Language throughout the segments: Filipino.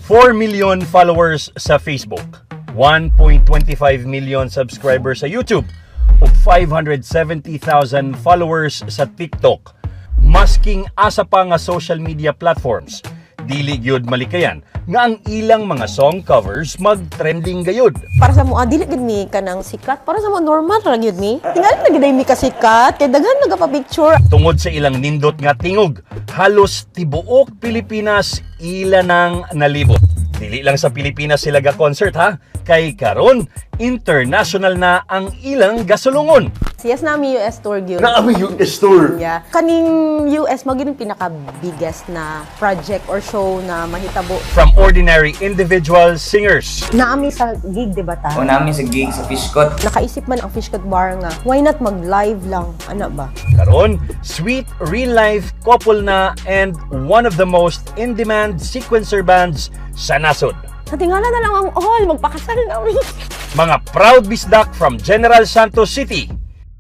4 million followers sa Facebook, 1.25 million subscribers sa YouTube, ug 570,000 followers sa TikTok. Masking asa pa nga social media platforms, dili gyud malikayan nga ang ilang mga song covers mag-trending gayud. Para sa mo, dili gid mi kanang sikat. Para sa mo, normal ra gyud mi. Tingali na gid mi ka sikat. Kay daghan nagapa-picture. Tungod sa ilang nindot nga tingog, halos tibuok Pilipinas ila nang nalibot. Dili lang sa Pilipinas sila ga-concert ha, kay karon international na ang ilang gasulungon. Siyas na mi US tour gyud. Naami US tour. Yeah. Kaning US mo gyud pinaka-biggest na project or show na mahitabo. From ordinary individual singers, Naami sa gig, di ba ta? O namin sa gig sa Fishcot. Nakaisip man ang Fishcot Bar nga, why not mag-live lang? Ano ba? karon sweet real-life couple na and one of the most in-demand sequencer bands sa nasod. Sa tingala na lang ang all, magpakasal namin. Mga proud bisdak from General Santos City.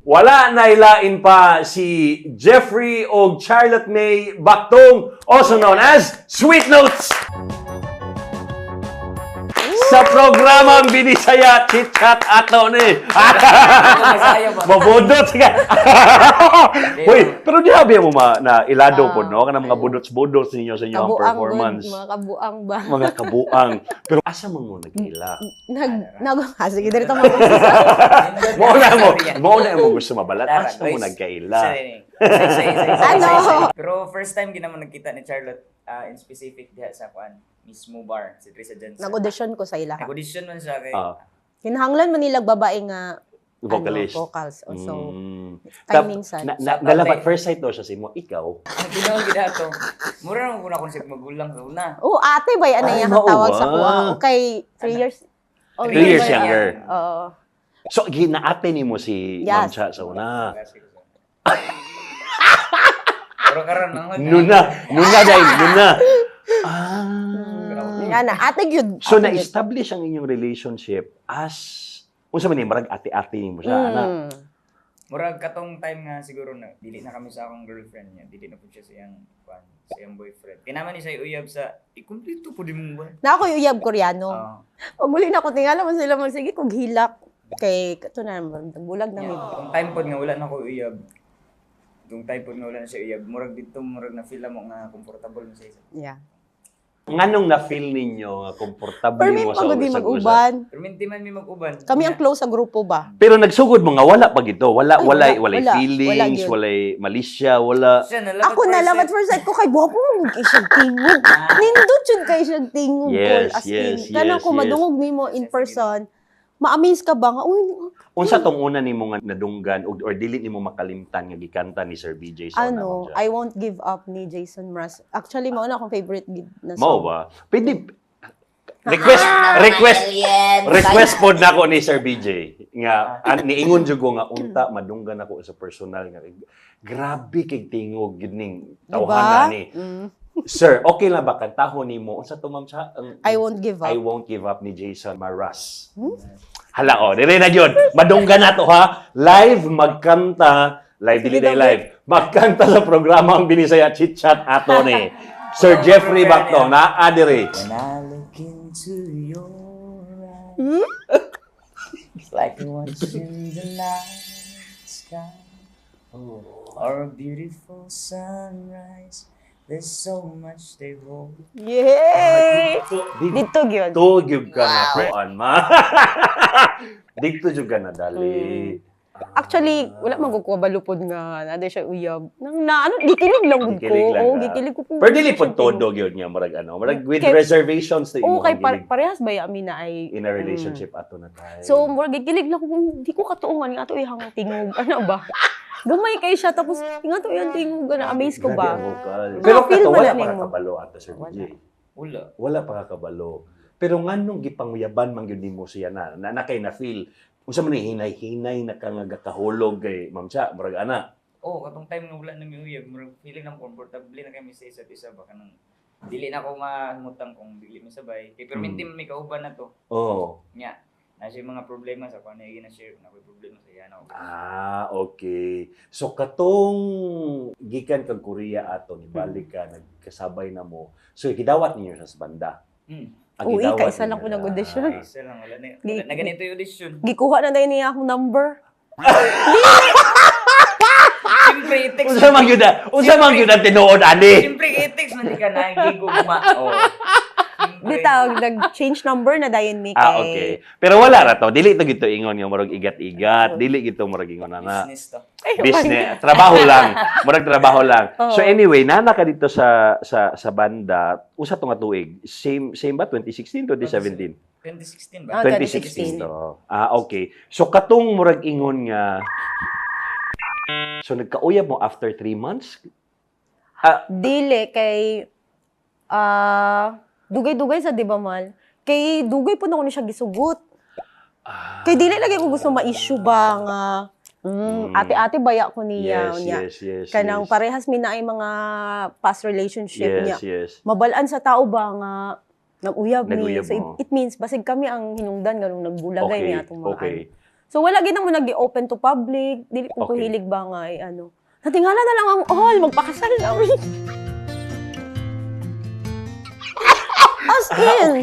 Wala na ilain pa si Jeffrey o Charlotte May Bactong, also known as Sweet Notes. Sa programang Binisaya Chit-Chat ato ni. Mabudot ka. Uy, pero di habi mo na ilado po, no? Kanang mga budots-budots ninyo sa inyong performance. Mga kabuang ba? Mga kabuang. Pero asa mo nag-ila? Sige, dito mo. Mauna mo gusto mabalat. Asa mo nagkaila? Ano? Pero first time gina mo nagkita ni Charlotte in specific diha sa kuan mismo bar si Trisa Jensen. Nag-audition ko sa ila. Nag-audition man siya kay Hinahanglan man nila babae nga Vocalist. vocals. Also, Mm. timing sad. Nalapat first sight daw siya sa imo, ikaw. Ginaw gid ato. Mura nang kuna konsep magulang sa una. Oh, ate ba yan na Ay, yung tawag mao sa ba? kuha? Okay, 3 years. 3 years younger. Oo. So, ginaate ni mo si Ma'am Yes. Cha sa una. Pero karon nang Nuna dahil, nuna. Nga na, ate gyud. So, ate gyud. na-establish ang inyong relationship as, unsa man ni, marag ate-ate ni mo siya, ana. murag katong time nga siguro na dili na kami sa akong girlfriend niya, dili na pud siya sa iyang kuan, sa iyang boyfriend. Kinaman ni sa uyab sa ikumpleto pud mo ba? Na ako yung uyab Koreano. Oo. Pag muli na ako, tingala man sila man, sige, kung hilak. Kay, ito na naman, bulag na Yeah. mid. Kung time pod nga wala na ko uyab. Kung time pod nga wala na siya uyab, murag dito murag na feel mo nga comfortable mo sa isa. Yeah. Nganong na-feel ninyo nga komportable Permit mo sa pag di usag-usag? mag-uban. Pero minti man mi mag-uban. Kami ang close sa grupo ba? Pero nagsugod mo nga, wala pa gito. Ay, Walay wala. feelings, Wala yun. walay malisya, wala. Siya na Ako na lang at first sight ko kay buha po mo kay siyang tingog. Nindot yun kay siyang tingog. Yes, As yes, in, kanang yes, kung yes. madungog nimo in person, ma-amaze ka ba nga, uy, Unsa tong una nimo nga nadunggan or dili nimo makalimtan nga gikanta ni Sir BJ sa ano, I Won't Give Up ni Jason Mraz. Actually, mauna akong favorite na Mao song. ba? Pwede request pod nako ni Sir BJ nga niingon jud ko nga unta madunggan ako sa personal nga grabe kay tingog gid ning tawhan ni. Sir, okay lang ba kantahon nimo unsa to ma'am sa I Won't Give Up. I Won't Give Up ni Jason Mraz. Hala o, dire na yun. Madunggan na to ha. Live magkanta, live dili day live. Magkanta sa programa ang Binisaya Chit Chat ato ni Sir Jeffrey Bactong na adire. When I look into your eyes, it's like what's in the night sky, or a beautiful sunrise. There's so much they hold. Yay! Dito gyud. Tugyog ka na kuan ma. Dito jud ka na dali. Actually, wala man ko balupod nga na siya uyab. Nang na ano, gikilig lang gud ko. Gikilig lang Oo, ka. gikilig ko. Pero dili pod todo gyud nga murag ano, murag with Kay- reservations na imo Oo, kay gilig parehas ba yami na ay in a relationship ato na tayo. So, murag gikilig lang ko, di ko katuungan nga ato ihang tingog. Ano ba? Gamay kay siya tapos nga to yung tingog na amaze ko ba? Pero Na-feel kato mo wala na pa nimo. kakabalo ato Sir BJ. Wala. Wala pa kakabalo. Pero nganong gipangyaban man gyud nimo siya na kay na feel unsa man ni hinay-hinay na ka nga gakahulog kay Ma'am Cha, murag ana. Oo, katong time nga wala na mi uyab, murag feeling nang comfortable na kami sa isa't isa ba kanang dili na ako mahimutang kung dili mi sabay. Pero minti man may kauban na to. Oh. Nya, na siya mga problema sa kuan na share na ko'y problema sa iya na ako. Okay. So katong gikan kag Korea ato ni balik ka nagkasabay na mo. So gidawat ninyo sa banda. Uy, kaisa lang ko nag-audition. Isa lang, wala na ganito yung audition. Gikuha na dahil niya akong number. Siyempre, i-text. Unsa man gyud ang tinuod ani? Siyempre, i-text man di ka na, gigugma. Oh. Bitaw, nag-change number na dayon mi kay. Okay. Pero wala ra to, dili to gito ingon yung murag igat-igat, dili gito murag ingon na. Business to. Business, trabaho lang. Murag trabaho lang. Oo. So anyway, nana ka dito sa banda, usa to nga tuig. Same ba 2016, 2017? 2016 Ah, ba? 2016 to. Okay. So katong murag ingon nga so nagkauyab mo after 3 months? Dili kay dugay-dugay sa di ba mal? Kay dugay po na ko ni siya gisugot. Kay dili lagi ko gusto ma-issue ba nga ate-ate baya ko niya. Yes. Kanang parehas mi na ay mga past relationship niya. Yes. Mabalaan sa tao ba nga nag-uyab ni. Nag-uyab So mo. it means basig kami ang hinungdan ganung nagbulagay Okay, niya atong mga okay. ano. So wala gid mo nag-open to public, dili ko Okay. hilig ba nga ay ano. Natingala na lang ang all, magpakasal na kami. As in.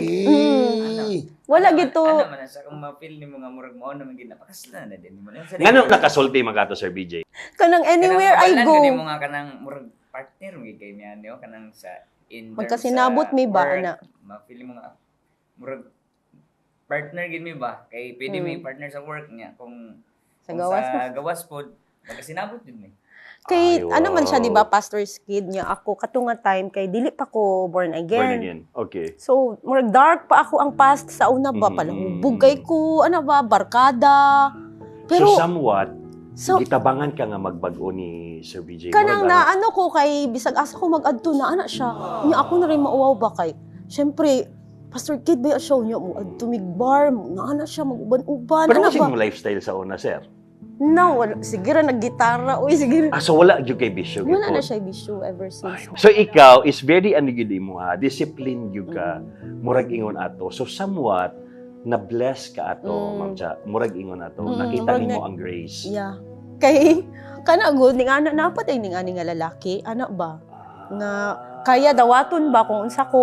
Wala gid to. Ano man, sa kung ma-feel ni mo nga murag mo na maging napakasla na din mo. Ngano nakasulti man kato Sir BJ? Kanang anywhere I go. Kanang mo nga kanang murag partner mo kay niya niyo kanang sa in terms Magkasinabot sa mi ba, work, ana? Ma-feel mo nga murag partner gid mi ba kay pwede mo yung partner sa work niya kung Sa gawas mo. sa gawas pod magkasinabot din mi. Kay Ay, ano man siya wow. di ba pastor's kid niya ako katunga time kay dili pa ko born again. Born again. Okay. So murag dark pa ako ang past sa una ba palahubog kay ko ano ba barkada. Pero so somewhat so gitabangan ka nga magbag-o ni Sir BJ. kanang Murag, na ano ko kay bisag asa ko mag-adto na ana siya. Nya ako na rin mauwaw ba kay. Syempre pastor kid ba show niya mo adto mig bar na ana siya mag-uban-uban Pero ano kasi ba? yung lifestyle sa una, sir. No, wala. Sige ra naggitara. Uy, sige. So wala gyud kay bisyo. Wala gid na po. siya bisyo ever since. So ikaw is very ano gyud mo ha, discipline gyud ka. Murag ingon ato. So somewhat na bless ka ato, Ma'am Cha. Murag ingon ato. Nakita murag nimo na- ang grace. Yeah. Kay kana good ning ana napat ay ning ani nga lalaki, ana ba? Nga kaya dawaton ba kung unsa ko.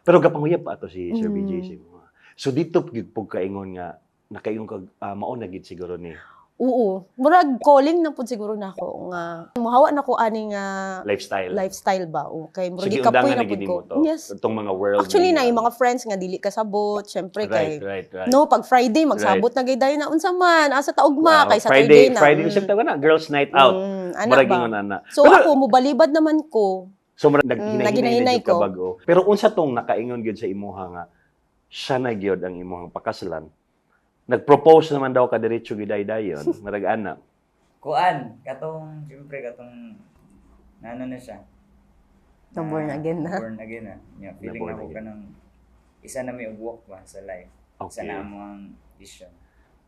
Pero gapanguyab pa ato si Sir Mm. BJ si mo. So dito gyud pug kaingon nga nakaingon kag mao na gid siguro ni Oo, murag calling na pud siguro nako nga muhawa na ko ani nga lifestyle ba. Okay, murag Sige, gikapoy undangan na na pud gid ko. mo to. Yes. Itong mga world. Actually na yung mga friends nga dili kasabot, syempre kay Right. no pag Friday magsabot na gid dayon na unsa man asa taugma kay Saturday na. Friday sa tawo na girls night out. Ana Murag ba? ingon ana. So Pero- ako mobalibad naman ko. So murag naghinay-hinay naghinay ko ko. bago. Pero unsa tong nakaingon gyud sa imuha nga siya na gyud ang imuhang pakaslan. Nag-propose naman daw ka diretso giday dayon, murag ana. Kuan, siyempre katong ano na siya. Na born again na. Born again na. Yeah, feeling born ako again. kanang isa na may walk ba sa life. Isa Okay. na mo ang vision.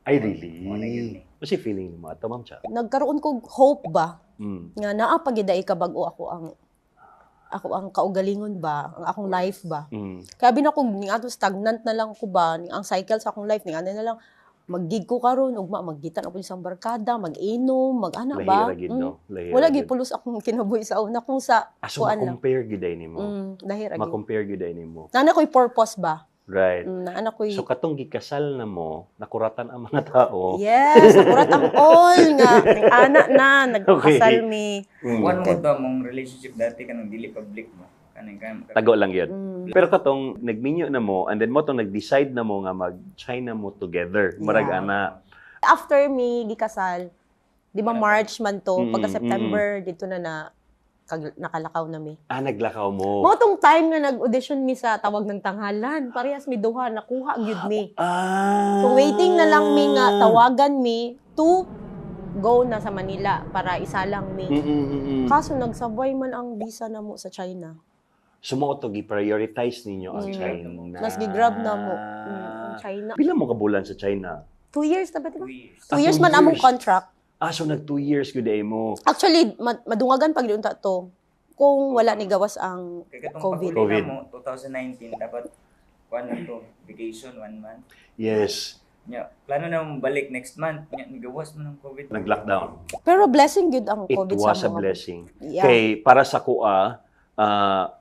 Ay really? Mo na yun eh. Kasi feeling mo ato Ma'am Cha. Nagkaroon ko hope ba Mm. nga naa pagiday ka bag-o ako ang kaugalingon ba, ang akong life ba. Mm. Kaya binako ning ato stagnant na lang ko ba, ning ang cycle sa akong life ning ano na lang mag-gig ko karon ugma maggitan ako isang barkada, mag-inom, mag-ana ba. Lahira gid no. Lahira Wala gid. gyud pulos akong kinabuhi sa una kung sa So kuan lang. compare giday nimo. Lahira gyud. Ma-compare giday nimo. Nana ko'y purpose ba? Right. Nana ko'y So katong gikasal na mo, nakuratan ang mga tao. yes, nakurat ang all nga ning ana na nagpakasal Okay. mi. Kuan mo to mong relationship dati kanang dili public mo. Kanang Tago lang yun. Pero katong nagminyo na mo, and then mo tong nag-decide na mo nga mag-China mo together. Marag Yeah. ana. After mi gikasal, di ba March man to, Mm, pagka September dito na nakalakaw na mi. Naglakaw mo. Mo tong time nga nag-audition mi sa Tawag ng Tanghalan, parehas mi duha nakuha gyud mi. So waiting na lang mi nga tawagan mi to go na sa Manila para isa lang mi. Kaso nagsabay man ang visa na mo sa China. Sumo to gi-prioritize ninyo ang China. Mas gi-grab na mo ang China. Pila mo kabulan sa China? 2 years na ba, di ba? 2 years. 2 years 2 man among years. contract. So nag 2 years gud mo. Actually, madungagan pag diunta to kung wala ni gawas ang Kaya katong COVID. pag-uli na mo 2019 dapat kuan na to vacation 1 month. Yes. Nya, plano na mo balik next month. Nya, nigawas mo ng COVID. Nag-lockdown. Pero blessing good ang It COVID was sa a mga. blessing. Yeah. Kay para sa kuha,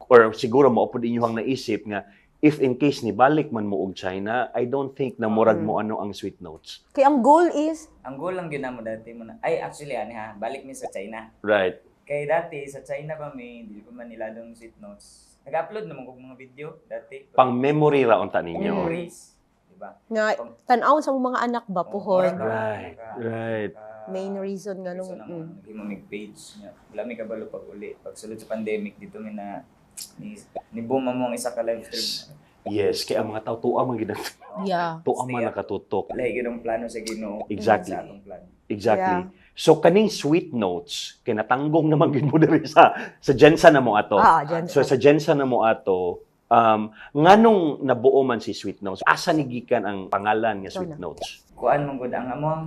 or siguro mo upod inyong naisip nga if in case ni balik man mo og China, I don't think na murag mo ano ang sweet notes. Kaya ang goal is, Ang goal lang yun mo dati mo na. Ay, actually, balik mi sa China. Right. Kay dati, sa China kami, hindi pa man nila dong sweet notes. Nag-upload naman ko mga video dati. Pang memory ra unta ninyo. Memories. Diba? nga, tanawon sa mga anak ba, puhon. Right. Right. Main reason nga nung, Naging mo page niya. Wala may kabalo pag uli. Pag sulod sa pandemic, dito may na ni boom mo ang isa ka live stream. Yes, kaya ang mga tao tuwa man gid. yeah. Tuwa man nakatutok. Wala yung plano sa Ginoo. Exactly. Sa atong plano. Exactly. So kaning sweet notes kinatanggong naman gid mo diri sa Jensa na mo ato. Dyan So sa Jensa na mo ato, nganong nabuo man si Sweet Notes? Asa ni gikan ang pangalan nga Sweet Notes? Kuan mong gud ang among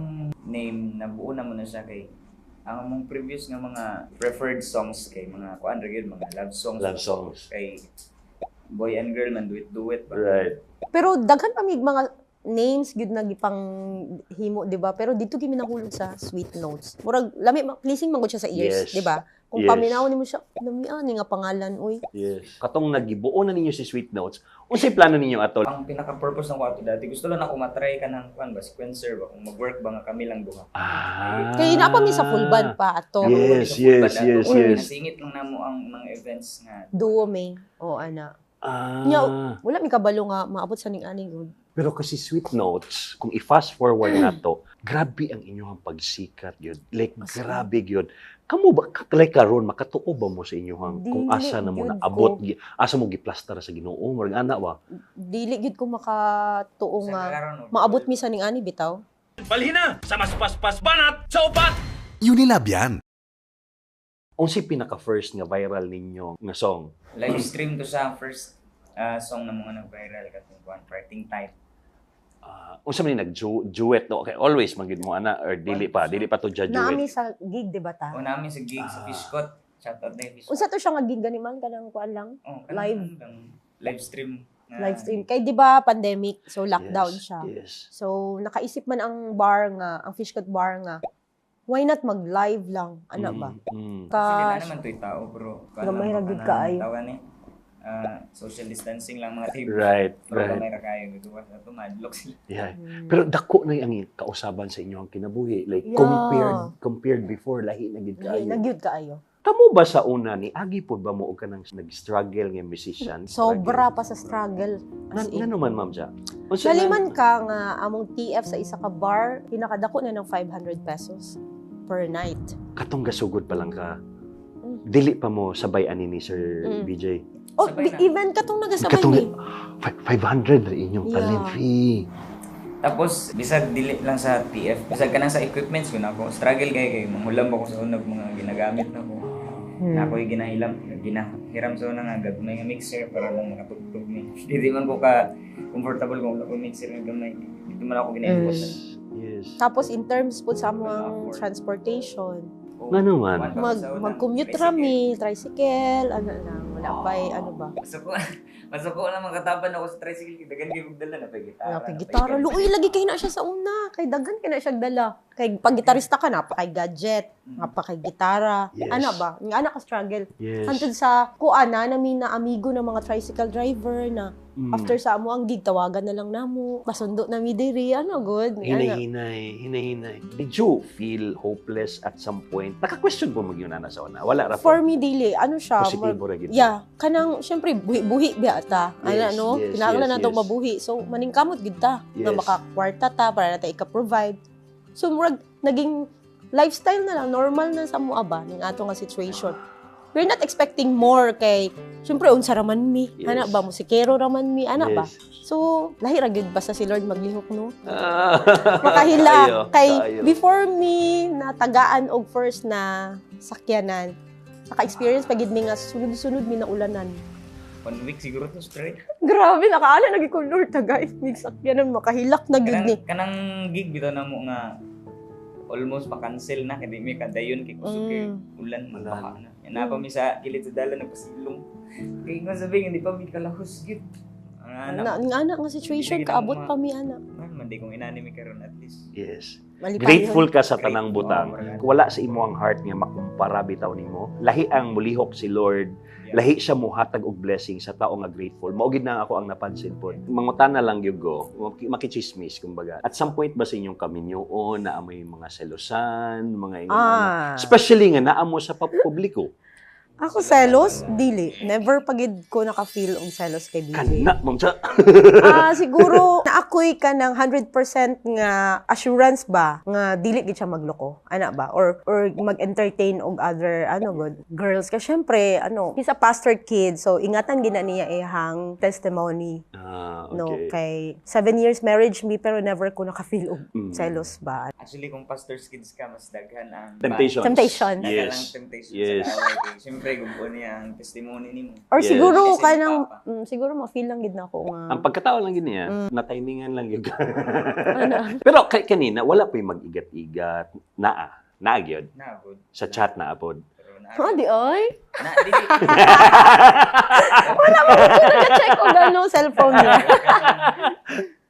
name nabuo na mo na siya kay ang among previous nga mga preferred songs kay mga kuan ra gyud mga love songs. Love songs. Kay boy and girl man duet ba. Right. Pero daghan pa mig mga names gyud na gipang himo, di ba? Pero dito gimi nahulog sa sweet notes. Murag lami pleasing man gud siya sa ears, Yes. di ba? Kung Yes. paminaw nimo siya, lami nga pangalan uy. Yes. Katong nagibuo na ninyo si Sweet Notes, unsay plano ninyo ato? Ang pinaka-purpose ng wato dati, gusto lang ako matry ka ng kuan ba sequencer ba kung mag-work ba nga kami lang duha. Kaya na pa mi sa full band pa ato. Yes, yes, yes, yes. Nasingit lang namo ang mga events nga. Duo may. O ana. Nya, wala mi kabalo nga maabot sa ning ani gud. Pero kasi Sweet Notes, kung i-fast forward na to, grabe ang inyong pagsikat yun. Like, grabe yun. Kamu ba, katalay karon makatuo ba mo sa inyong kung asa na mo Dili, naabot, asa mo giplastar sa Ginoo, marag ana ba? Dili gid ko makatuo Sa nga karon, maabot mi sa ning ani bitaw. Balhina sa mas paspas banat sa upat. Unilab yan. Unsay pinaka-first nga viral ninyo nga song? live stream to sa first song na mga nag-viral katong kuan Parting Time. Unsa man nag-duet no? Okay, always magid mo ana or dili pa to duet. Naami sa gig di ba ta? O namin sa gig sa Fishcot. Shout out na Fishcot. Unsa to siya nga gig gani man kanang kuan lang? Live. Live stream. Live stream. Kay di ba pandemic, so lockdown siya. Yes. So nakaisip man ang bar nga, ang Fishcot bar nga. Why not mag-live lang? Ano ba? Mm. Sila Ka naman to'y tao pero Gamay ra gid kaayo. Tawa ni. Social distancing lang mga table. Right, Pero right. gamay ra kayo dito was ato madlock sila. Yeah. Pero dako na ang kausaban sa inyong kinabuhi. Like, Yeah. compared before, lahi na gid kaayo. Nagyud kaayo. Kamo ba sa una ni agi pod ba mo og kanang nag-struggle nga musician? Sobra pa sa struggle. As in. Nga naman, ma'am siya. Unsa Naliman ka nga among TF sa isa ka bar, pinakadako na ng 500 pesos per night. katong gasugod pa lang ka. Dili pa mo sabay ani ni Sir BJ. Oh, Sabay na. even katong nagasabay Katong ni. 500 rin inyong Yeah. talent fee. Tapos bisag dili lang sa TF, bisag ka sa equipments ko na ako. Struggle kay manghulam ako sa unag mga ginagamit na ko. Na ako'y ginahiram sa una nga gagmay nga mixer para lang makatugtog ni. Hindi man ko ka comfortable kung wala ko mixer nga gamay. Dito man ako ginahiram. Yes. Tapos in terms po sa among transportation, Nga naman. mag-commute rami, tricycle, ano lang, wala pa ano ba. Masok ko naman katapan ako sa tricycle, dagan kay kog dala na pa gitara. Wala kay gitara. Luoy, lagi kay na siya sa una. Kay daghan kay na siya dala. Kay pag gitarista ka na, pa kay gadget, nga pa kay gitara. Yes. Ano ba? Nga anak ka struggle. Yes. Hantod sa kuana namin na amigo ng mga tricycle driver na after sa amo ang gig, tawagan na lang namo. Pasundo na mi diri. Ano, good? Hinahinay. Did you feel hopeless at some point? Naka-question po mo yun na sa una. Wala ra po. For me, dili. Ano siya? Positibo ra gid. Yeah. Kanang, syempre, buhi ba ata? Yes, ano, yes, kinahanglan na yes, itong yes. mabuhi. So, maningkamot gid ta. Na Yes. makakwarta ta para natin ika-provide. So, murag, naging lifestyle na lang. Normal na sa mua ba? Ng ato nga situation. We're not expecting more kay, syempre, unsa raman mi. Yes. Ana ba? Musikero raman mi. Ana ba? Yes. So, lahi ra gyud basta si Lord maglihok, no? Ah, Makahila. kaayo, Kay, kaayo. before me, natagaan og first na sakyanan, naka-experience pagid mi nga sunod-sunod mi na ulanan. 1 week siguro to straight. Grabe, nakaala lagi ko Lord, tagay. Mig sakyanan, makahilak na gyud ni. Kanang gig bitaw na mo nga almost pa-cancel na kay di mi kadayon kay kusog kay ulan magbaha na. Yan na pa mi sa kilid sa dalan nagpasilong. Kay nga sabi hindi pa mi kalahos gid. Nga anak nga situation, Hindi kaabot na pa mi anak. Man di kong inani mi karon at least. Yes. Malipay Grateful yun. ka sa tanang butang. Wala sa imo ang heart nga makumpara bitaw nimo. Lahi ang mulihok si Lord. Lahi siya muhatag og blessing sa tao nga grateful. Mao gid na ako ang napansin pod. Mangutana lang gyud go, makichismis kumbaga. At some point ba sa inyong kaminyoon na amoy mga selosan, mga ingon especially nga naa mo sa publiko. Ako selos, dili. Never pagid ko naka-feel og selos kay BJ. Kana ma'am sa Siguro naakoy ka ng 100% nga assurance ba nga dili gid siya magloko, ana ba? Or mag-entertain og other good girls ka syempre he's a pastor kid, so ingatan gina niya ihang testimony. okay. No, kay 7 years marriage me pero never ko naka-feel og selos ba. Actually, kung pastor's kids ka, mas daghan ang Temptation. Daghan ang Yes. temptation Yes. sa away. Siyempre, gubuo niya ang testimony nimo. Or Yes. siguro Kasi kanang papa. siguro ma-feel lang gid nako nga. Ang pagkatao lang gid niya, na-timingan lang yun. Pero kanina, wala pa yung mag-igat-igat. Naa gyud. Na, good. Sa chat na apod. Pero Di ay. Na, dili. Naka-check ko gano cellphone niya.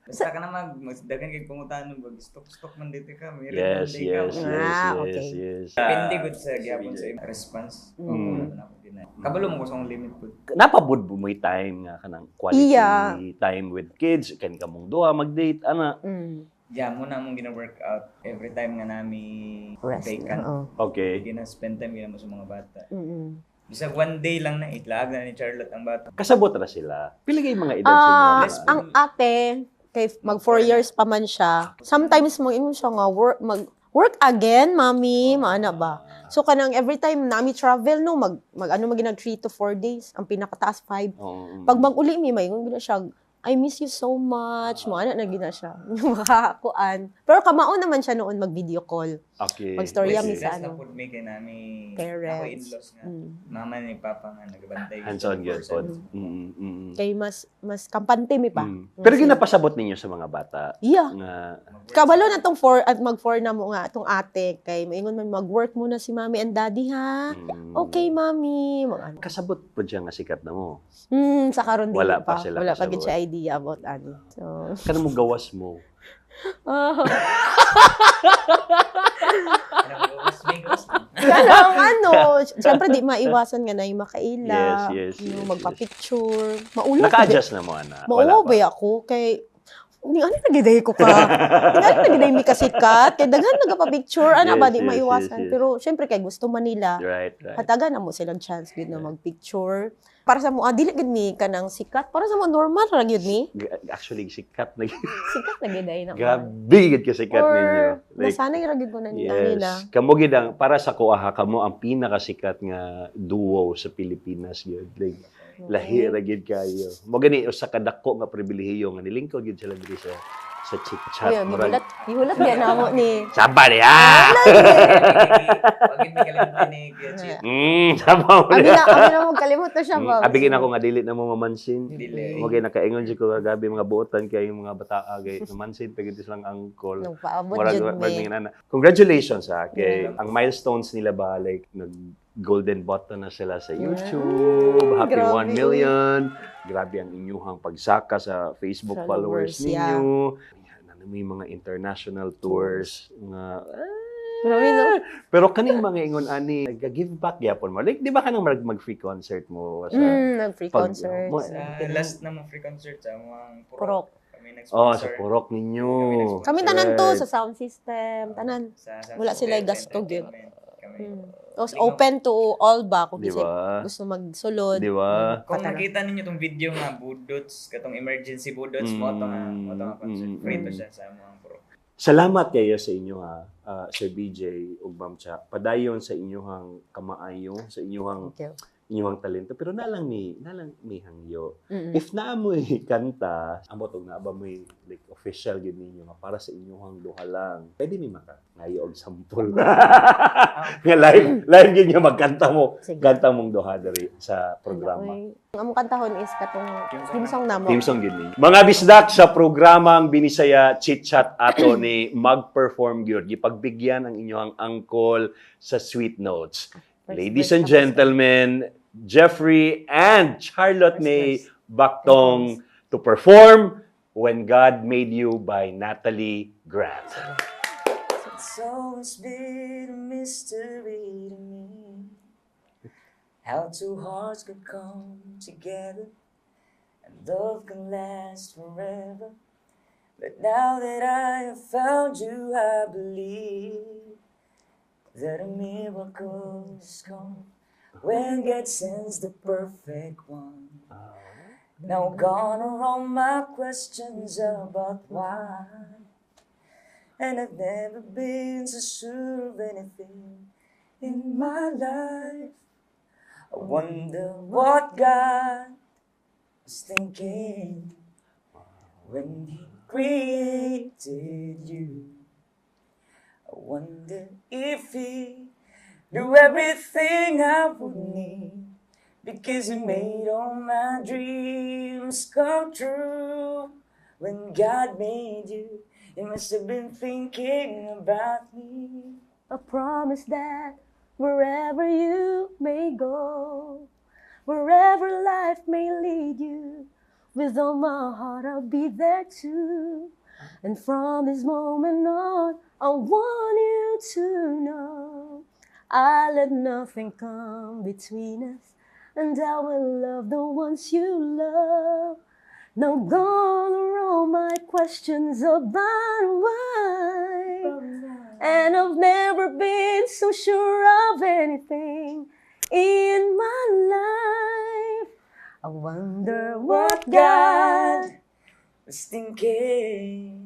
Basta ka na magdagan kay pangutan ng stok man dito ka. May Yes, rebelde ka. Okay. yes. Depende good sa gyapon sa imong response. Oo, na ako din. Kabalo mo ko sa akong limit po. Napabud mo yung time nga kanang quality Iya. time with kids. Kan ka mong duha mag-date, ana. Diyan mo na mong gina-workout every time nga nami Rest. vacant. Oo. Okay. Gina-spend time gina mo sa mga bata. Mm. Bisag one day lang na itlaag na ni Charlotte ang bata. Kasabot na sila. Pila kay mga edad sa inyo? Less Ang ate, kay mag 4 years pa man siya. Sometimes mo ingon siya nga work again, mami, maana ba? So kanang every time nami travel no mag 3 to 4 days, ang pinakataas 5. Oo. Pag mag-uli mi may ingon gina siya, I miss you so much. Maana na gina siya. Makakuan. Pero kamao naman siya noon mag-video call. Okay. Mag-storya mi Yes, sa na food me kay nami Parents. ako in-laws nga. Mama ni Papa nga nagbantay. Hands-on gyud 24/7. pod. Kay mas kampante mi pa. Pero ginapasabot ninyo sa mga bata Yeah. nga Kabalo na tong 4 at mag-4 na mo nga tong ate kay maingon man mag-work muna si mommy and daddy ha. Okay, mommy. kasabot po siya nga sikat na mo. Sa karon di Wala pa. pa sila Wala pa gid kasabot. siya idea about ano. So, Kana mo gawas mo. kanang syempre di maiwasan nga na yung makaila. Yes, magpa-picture. Maulap. Naka-adjust na mo ana. Mao ba ako kay ni ano nagiday ko ka. Ni ano nagiday mi kasikat kay daghan nagapa-picture ana ba di Yes, maiwasan yes. pero syempre kay gusto man nila. Right. Hatagan na mo silang chance gid na mag-picture. Para sa mo dili gid mi kanang sikat, para sa mo normal ra gid mi. Actually, sikat na. Sikat na gid ay na. Grabe gid ka sikat ninyo. Or nasanay ra gid mo na nila. Yes. Kamo gid ang para sa kuha kamo ang pinakasikat nga duo sa Pilipinas gyud. Like lahi ra gid kayo. Mo gani usa ka dako nga pribilehiyo nga nilingkod gid sila diri sa chit chat. Kuya, gihulat yan na mo ni. Saba niya. Pagit mi kalimutan ni Kuya Chip. Saba mo Abi niya. na mo kalimot to siya ba. Abigin ako nga dili na mo mamansin. Dili. Mo gani nakaingon jud ko gabi mga buotan kay yung mga bataa gay mamansin pagid lang angkol. Nung paabot jud mi. Congratulations kay ang milestones nila ba like nag golden button na sila sa YouTube, happy grabe. 1 million. Grabe ang inyuhang pagsaka sa Facebook followers Followers, ninyo. Ayan, may mga international tours nga Grabe no. pero kaning mga ingon ani nag-give back gyapon mo. Like di ba kanang mag-free concert mo sa Nag-free pag- concert. mo- Last na mga free concert sa mga Purok. Kami Oh, nag-sponsor. sa purok ninyo. Kami tanan to Right. sa sound system, tanan. Sa Wala sila Hotel gasto, gyud. Entertainment. Kami. Tapos open to all ba kung Di bisag ba? gusto magsulod. Di ba? Kung nakita ninyo tong video nga budots, katong emergency budots, mo to nga concert. Free to siya sa mga purok. Salamat kayo sa inyo Sir BJ ug Ma'am Cha. Padayon sa inyong kamaayo, sa inyong Thank you. talento pero nalang mi hangyo. Mm-mm. If naamoy kanta, amo tong naaba mo like official gid ninyo nga para sa inyong duha lang. Pwede mi maka ngayo og sample. Nga live gid niyo magkanta mo. Sige. Kanta mong duha diri sa programa. Ang among kantahon is katong team song namo. Team song gid ninyo. Mga bisdak sa programang Binisaya Chit Chat ato ni mag-perform gyud. Gipagbigyan ang inyong angkol sa Sweet Notes. Ladies and gentlemen, Jeffrey and Charlotte May Bactong to perform When God Made You by Natalie Grant. It's always been a mystery to me how two hearts could come together and love can last forever. But now that I have found you, I believe that a miracle has come when God sends the perfect one. Now gone are all my questions about why, and I've never been so sure of anything in my life. I wonder what God was thinking when He created you. I wonder if He knew everything I would need, because He made all my dreams come true. When God made you, He must have been thinking about me. A promise that wherever you may go, wherever life may lead you, with all my heart I'll be there too. And from this moment on, I want you to know I let nothing come between us, and I will love the ones you love. Now gone are all my questions about why, and I've never been so sure of anything in my life. I wonder what God was thinking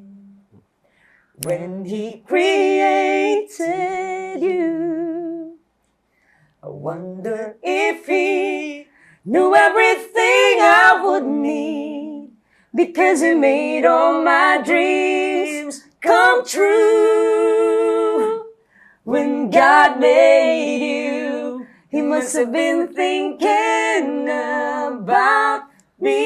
when He created you. I wonder if He knew everything I would need, because He made all my dreams come true. When God made you, He must have been thinking about me.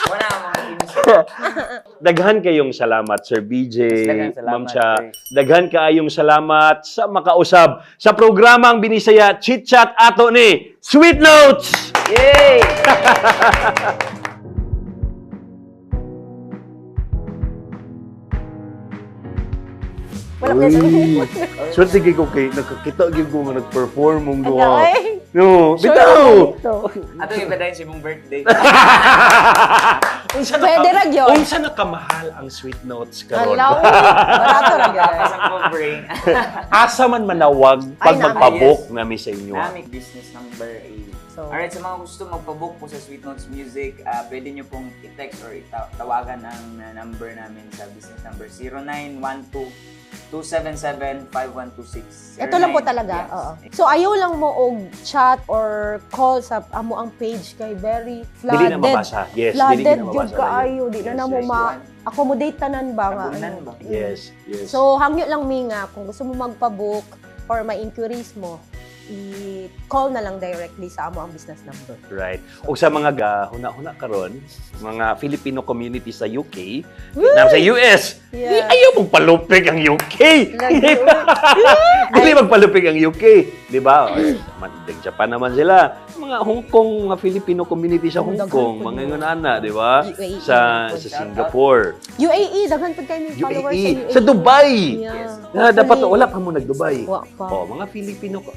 Wala mga Daghan kayong salamat, Sir BJ, Daghan salamat, Ma'am Cha. sir. Daghan kaayong salamat sa makausab sa programang Binisaya Chit Chat ato ni Sweet Notes. Yay! Wala ko na So sige ko kay nakakita gyud ko nga nag-perform mong Ano duha. eh? No, bitaw. Ato yung ipadayang sa imong birthday. Unsa Pwede ra gyud. Unsa na kamahal ang Sweet Notes karon? Hello, barato ra gyud. Pasang mo brain. Asa man manawag pag Ay, magpabook nami sa inyo. Namik business number 8. So, Alright, sa mga gusto magpabook po sa Sweet Notes Music, pwede nyo pong i-text or tawagan ang number namin sa business number 0912-277-5126. ito lang po talaga. Yes. Oo. So ayaw lang mo og chat or call sa amo ang page kay very Dili flooded. na mabasa. Yes, Flooded dili na gyud mabasa. kaayo, di na na mo Yes, ma-accommodate tanan ba nga. Tabunan ba? Yes, yes. So hangyo lang mi nga kung gusto mo magpa-book or may inquiries mo, i-call na lang directly sa amo ang business number. Right. O sa mga huna-huna karon, mga Filipino community sa UK, Vietnam sa US, Yeah. di ayaw mong palupig ang UK. Lagi. Di ba? Dili magpalupig ang UK, di ba? Mandig Japan naman sila. Mga Hong Kong, mga Filipino community sa Hong Kong, mga ngunana, di ba? UAE. Sa Singapore, UAE, daghan pag kayo may followers sa UAE, UAE. sa Dubai. Yeah. Dapat wala pa mo nag-Dubai. Wa pa. Oh, mga Filipino ko.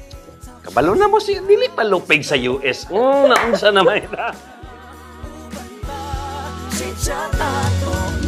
Kabalo na mo si dili pa lupig sa US. Naunsa naman ita. Si Chat Ato